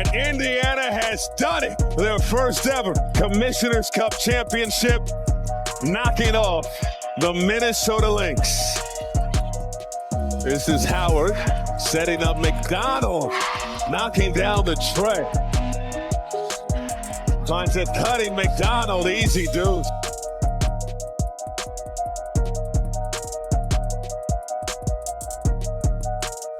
And Indiana has done it. Their first ever Commissioner's Cup championship, knocking off the Minnesota Lynx. This is Howard setting up McDonald, knocking down the tray. Finds it cutting McDonald, easy dude.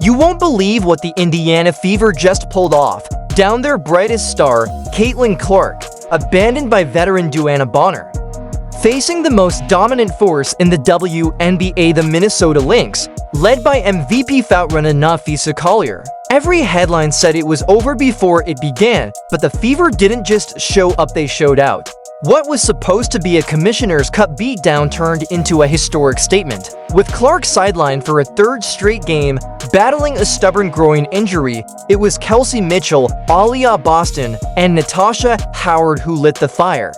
You won't believe what the Indiana Fever just pulled off. Down their brightest star, Caitlin Clark, abandoned by veteran Duana Bonner. Facing the most dominant force in the WNBA, the Minnesota Lynx, led by MVP frontrunner Napheesa Collier. Every headline said it was over before it began, but the Fever didn't just show up, they showed out. What was supposed to be a Commissioner's Cup beatdown turned into a historic statement. With Clark sidelined for a third straight game, battling a stubborn groin injury, it was Kelsey Mitchell, Alia Boston, and Natasha Howard who lit the fire.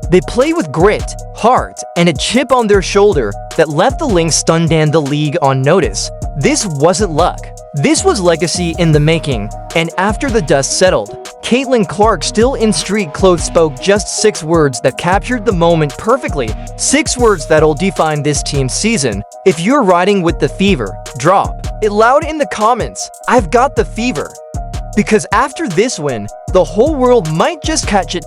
They play with grit, heart, and a chip on their shoulder that left the Lynx stunned and the league on notice. This wasn't luck. This was legacy in the making, and after the dust settled, Caitlin Clark, still in street clothes, spoke just 6 words that captured the moment perfectly. 6 words that'll define this team's season. If you're riding with the Fever, drop it loud in the comments. I've got the Fever. Because after this win, the whole world might just catch it.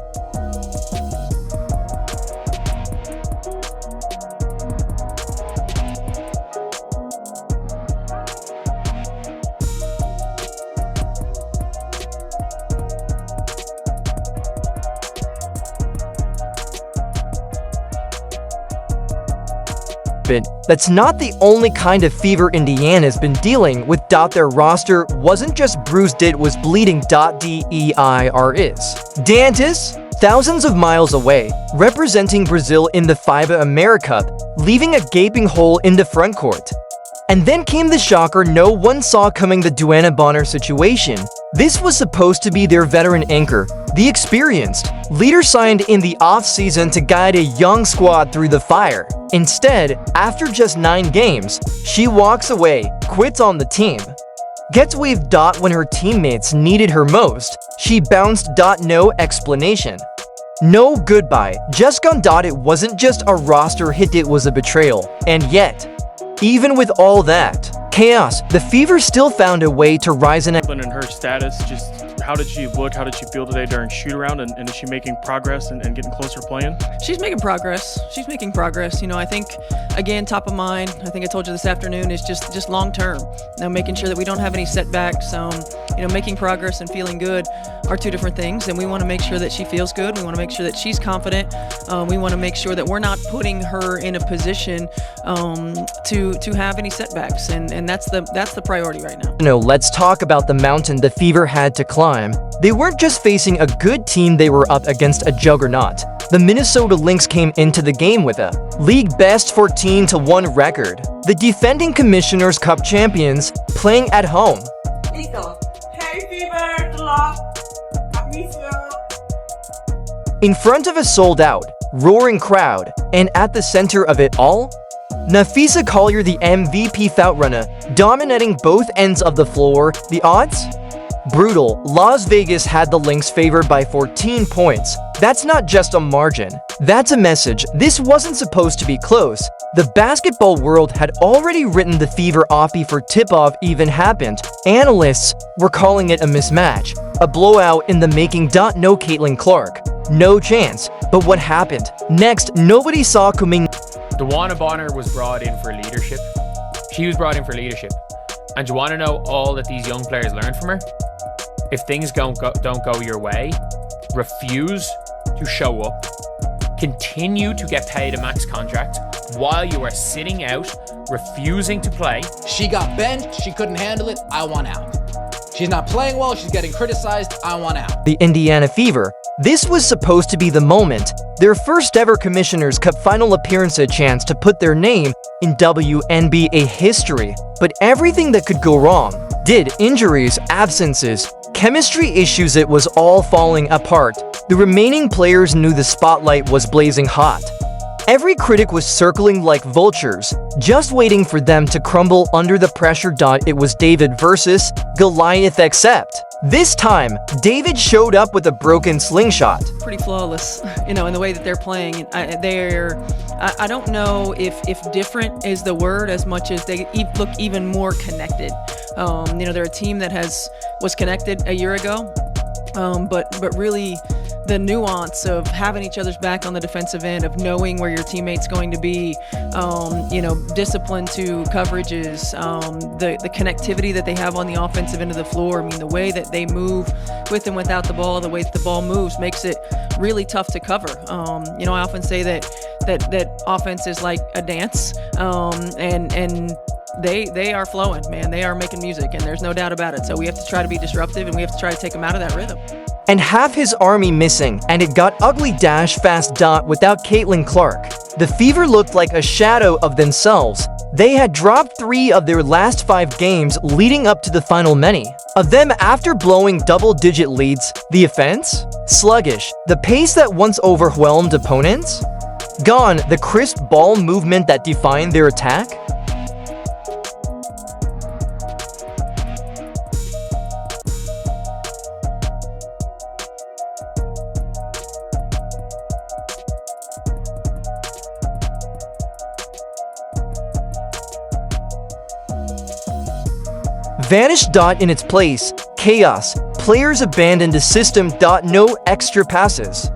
That's not the only kind of fever Indiana's been dealing with. Their roster wasn't just bruised, it was bleeding. DEIR is Dantas, thousands of miles away, representing Brazil in the FIBA America, leaving a gaping hole in the front court. And then came the shocker no one saw coming, the Duana Bonner situation. This was supposed to be their veteran anchor, the experienced leader signed in the offseason to guide a young squad through the fire. Instead, after just 9 games, she walks away, quits on the team. Gets waived. When her teammates needed her most, she bounced. No explanation. No goodbye, just gone. It wasn't just a roster hit, it was a betrayal. And yet, even with all that chaos, the Fever still found a way to rise in her status. Just how did she look? How did she feel today during shoot-around? And is she making progress and getting closer to playing? She's making progress. She's making progress. You know, I think, again, top of mind, I think I told you this afternoon, is just long-term. You know, making sure that we don't have any setbacks. You know, making progress and feeling good are 2 different things, and we want to make sure that she feels good. We want to make sure that she's confident. We want to make sure that we're not putting her in a position to have any setbacks, and that's the priority right now. Let's talk about the mountain the Fever had to climb. They weren't just facing a good team, they were up against a juggernaut. The Minnesota Lynx came into the game with a league-best 14-1 record. The defending Commissioner's Cup champions playing at home. Hey Fever, I miss you. In front of a sold-out, roaring crowd, and at the center of it all, Napheesa Collier, the MVP frontrunner, dominating both ends of the floor. The odds? Brutal. Las Vegas had the Lynx favored by 14 points. That's not just a margin. That's a message. This wasn't supposed to be close. The basketball world had already written the Fever off before tip-off even happened. Analysts were calling it a mismatch, a blowout in the making. No Caitlin Clark. No chance. But what happened next, nobody saw coming. Duana Bonner was brought in for leadership. She was brought in for leadership. And you want to know all that these young players learned from her? If things don't go your way, refuse to show up. Continue to get paid a max contract while you are sitting out, refusing to play. She got benched, she couldn't handle it, I want out. She's not playing well, she's getting criticized, I want out. The Indiana Fever. This was supposed to be the moment, their first ever Commissioner's Cup final appearance, a chance to put their name in WNBA history. But everything that could go wrong did. Injuries, absences, chemistry issues, it was all falling apart. The remaining players knew the spotlight was blazing hot. Every critic was circling like vultures, just waiting for them to crumble under the pressure. It was David versus Goliath, except This time, David showed up with a broken slingshot. Pretty flawless, in the way that they're playing. I don't know if different is the word as much as they look even more connected. They're a team that was connected a year ago, but really the nuance of having each other's back on the defensive end, of knowing where your teammate's going to be, discipline to coverages, the connectivity that they have on the offensive end of the floor. I mean, the way that they move with and without the ball, the way that the ball moves makes it really tough to cover. I often say that offense is like a dance, and they are flowing, man. They are making music, and there's no doubt about it. So we have to try to be disruptive, and we have to try to take them out of that rhythm. And half his army missing, and it got ugly fast without Caitlin Clark. The Fever looked like a shadow of themselves. They had dropped 3 of their last 5 games leading up to the final many of them after blowing double-digit leads. The offense? Sluggish. The pace that once overwhelmed opponents? Gone. The crisp ball movement that defined their attack? Vanished. In its place, chaos. Players abandoned a system. No extra passes.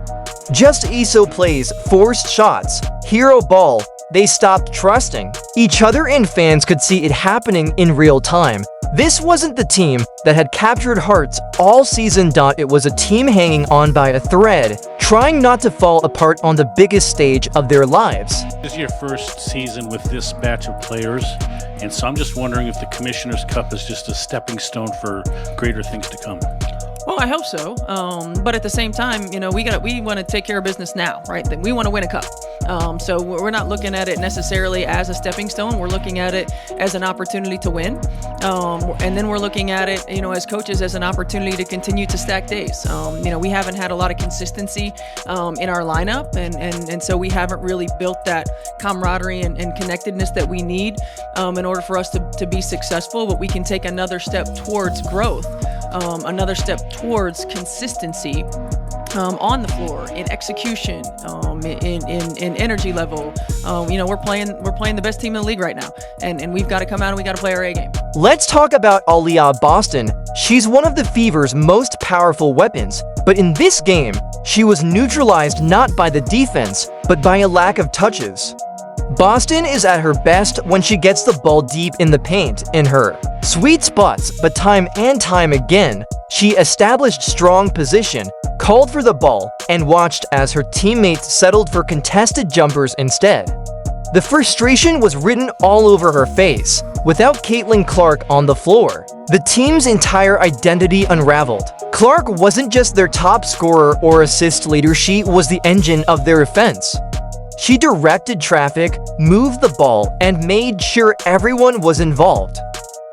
Just ESO plays, forced shots, hero ball. They stopped trusting each other, and fans could see it happening in real time. This wasn't the team that had captured hearts all season. It was a team hanging on by a thread, trying not to fall apart on the biggest stage of their lives. This is your first season with this batch of players, and so I'm just wondering if the Commissioner's Cup is just a stepping stone for greater things to come. Well, I hope so. But at the same time, we want to take care of business now, right? We want to win a cup. So we're not looking at it necessarily as a stepping stone. We're looking at it as an opportunity to win. And then we're looking at it, as coaches, as an opportunity to continue to stack days. We haven't had a lot of consistency in our lineup, and so we haven't really built that camaraderie and connectedness that we need in order for us to be successful. But we can take another step towards growth. Another step towards consistency on the floor, in execution, in energy level. We're playing the best team in the league right now, and we've got to come out and we got to play our A game. Let's talk about Aliyah Boston. She's one of the Fever's most powerful weapons, but in this game, she was neutralized not by the defense, but by a lack of touches. Boston is at her best when she gets the ball deep in the paint in her sweet spots, but time and time again, she established strong position, called for the ball, and watched as her teammates settled for contested jumpers instead. The frustration was written all over her face. Without Caitlin Clark on the floor, the team's entire identity unraveled. Clark wasn't just their top scorer or assist leader, she was the engine of their offense. She directed traffic, moved the ball, and made sure everyone was involved.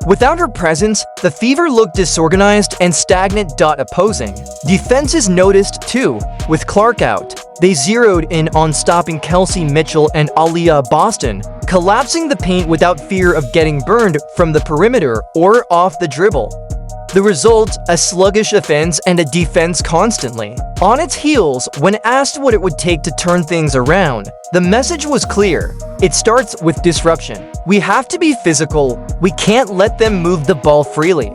Without her presence, the Fever looked disorganized and stagnant. Opposing defenses noticed too. With Clark out, they zeroed in on stopping Kelsey Mitchell and Aliyah Boston, collapsing the paint without fear of getting burned from the perimeter or off the dribble. The result, a sluggish offense and a defense constantly on its heels. When asked what it would take to turn things around, the message was clear. It starts with disruption. We have to be physical. We can't let them move the ball freely.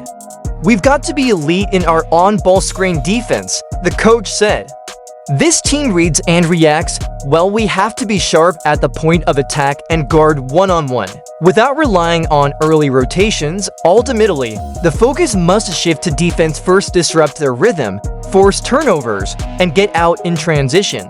We've got to be elite in our on-ball screen defense, the coach said. This team reads and reacts well. We have to be sharp at the point of attack and guard one-on-one. Without relying on early rotations, ultimately, the focus must shift to defense first, disrupt their rhythm, force turnovers, and get out in transition.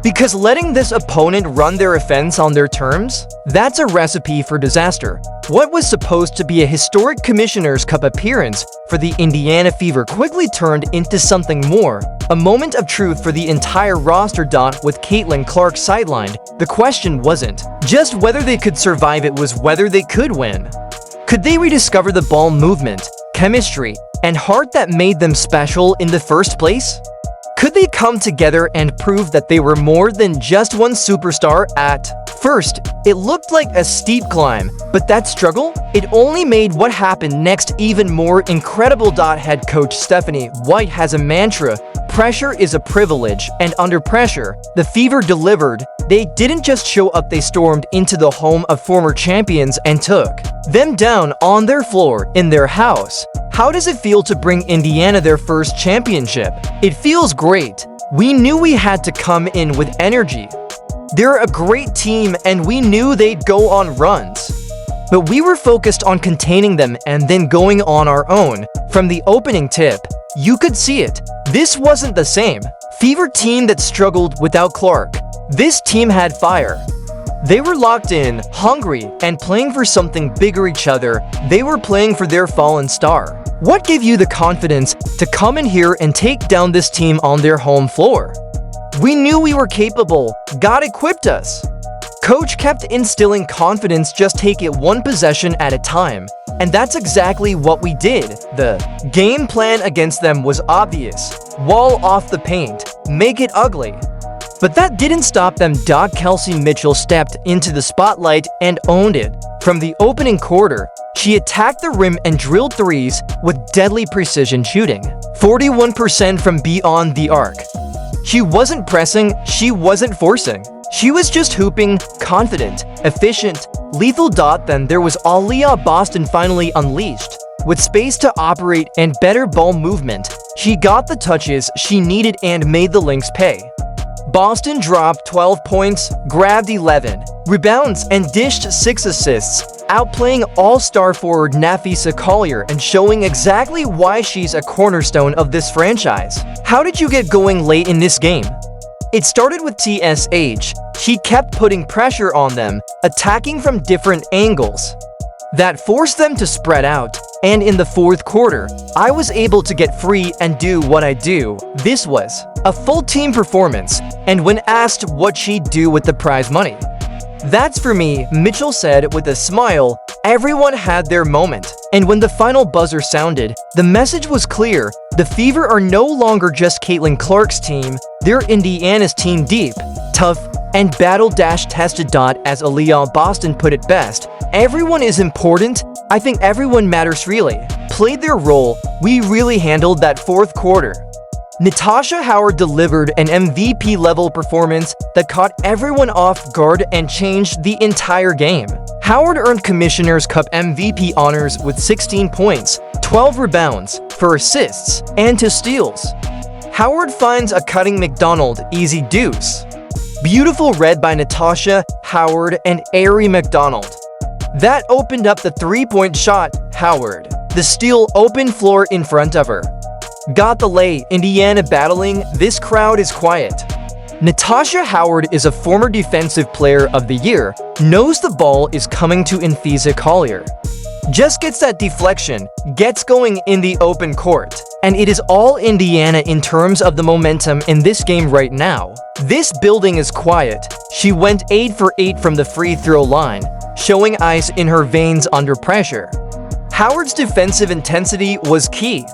Because letting this opponent run their offense on their terms, that's a recipe for disaster. What was supposed to be a historic Commissioner's Cup appearance for the Indiana Fever quickly turned into something more, a moment of truth for the entire roster. With Caitlin Clark sidelined, the question wasn't just whether they could survive, it was whether they could win. Could they rediscover the ball movement, chemistry, and heart that made them special in the first place? Could they come together and prove that they were more than just one superstar at first, it looked like a steep climb, but that struggle, it only made what happened next even more incredible. Head coach Stephanie White has a mantra: pressure is a privilege, and under pressure, the Fever delivered. They didn't just show up, they stormed into the home of former champions and took them down on their floor in their house. How does it feel to bring Indiana their first championship? It feels great. We knew we had to come in with energy. They're a great team and we knew they'd go on runs. But we were focused on containing them and then going on our own. From the opening tip, you could see it. This wasn't the same Fever team that struggled without Clark. This team had fire. They were locked in, hungry, and playing for something bigger each other. They were playing for their fallen star. What gave you the confidence to come in here and take down this team on their home floor? We knew we were capable. God equipped us. Coach kept instilling confidence, just take it one possession at a time. And that's exactly what we did. The game plan against them was obvious. Wall off the paint. Make it ugly. But that didn't stop them. Kelsey Mitchell stepped into the spotlight and owned it. From the opening quarter, she attacked the rim and drilled threes with deadly precision, shooting 41% from beyond the arc. She wasn't pressing, she wasn't forcing. She was just hooping, confident, efficient, lethal. Then there was Aliyah Boston finally unleashed. With space to operate and better ball movement, she got the touches she needed and made the Lynx pay. Boston dropped 12 points, grabbed 11 rebounds, and dished 6 assists, outplaying all-star forward Nafisa Collier and showing exactly why she's a cornerstone of this franchise. How did you get going late in this game? It started with TSH. She kept putting pressure on them, attacking from different angles. That forced them to spread out, and in the fourth quarter, I was able to get free and do what I do. This was a full team performance, and when asked what she'd do with the prize money, "That's for me," Mitchell said with a smile. Everyone had their moment, and when the final buzzer sounded, the message was clear. The Fever are no longer just Caitlin Clark's team, they're Indiana's team, deep, tough, and battle-tested. As Aliyah Boston put it best, everyone is important. I think everyone matters, really played their role. We really handled that fourth quarter. Natasha Howard delivered an MVP-level performance that caught everyone off guard and changed the entire game. Howard earned Commissioner's Cup MVP honors with 16 points, 12 rebounds, 4 assists, and 2 steals. Howard finds a cutting McDonald easy deuce. Beautiful read by Natasha Howard and Ari McDonald. That opened up the three-point shot. Howard, the steal, open floor in front of her. Got the lay. Indiana battling. This crowd is quiet. Natasha Howard is a former Defensive Player of the Year, knows the ball is coming to Nafisa Collier. Just gets that deflection, gets going in the open court. And it is all Indiana in terms of the momentum in this game right now. This building is quiet. She went 8 for 8 from the free throw line, showing ice in her veins under pressure. Howard's defensive intensity was key.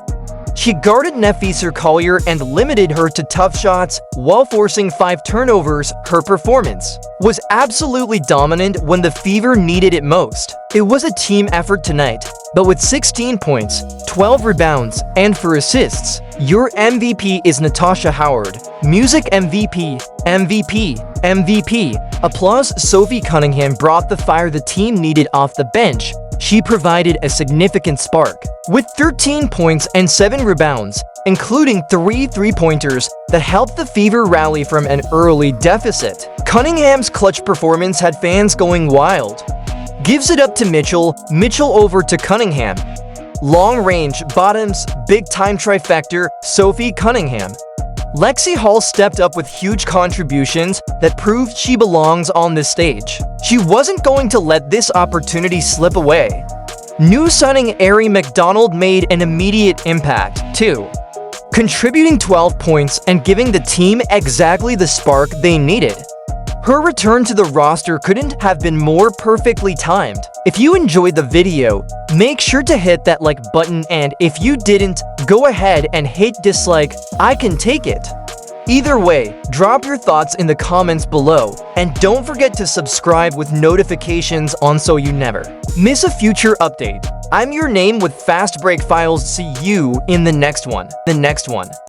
She guarded Nafisa Collier and limited her to tough shots while forcing 5 turnovers. Her performance was absolutely dominant when the Fever needed it most. It was a team effort tonight, but with 16 points, 12 rebounds, and 4 assists, your MVP is Natasha Howard. Music MVP, MVP, MVP. Applause. Sophie Cunningham brought the fire the team needed off the bench. She provided a significant spark, with 13 points and 7 rebounds, including 3 three-pointers that helped the Fever rally from an early deficit. Cunningham's clutch performance had fans going wild. Gives it up to Mitchell, Mitchell over to Cunningham. Long range, bottoms, big-time trifecta, Sophie Cunningham. Lexi Hall stepped up with huge contributions that proved she belongs on this stage. She wasn't going to let this opportunity slip away. New signing Ari McDonald made an immediate impact, too, contributing 12 points and giving the team exactly the spark they needed. Her return to the roster couldn't have been more perfectly timed. If you enjoyed the video, make sure to hit that like button, and if you didn't, go ahead and hit dislike. I can take it. Either way, drop your thoughts in the comments below, and don't forget to subscribe with notifications on so you never miss a future update. I'm your name with Fast Break Files. See you in the next one.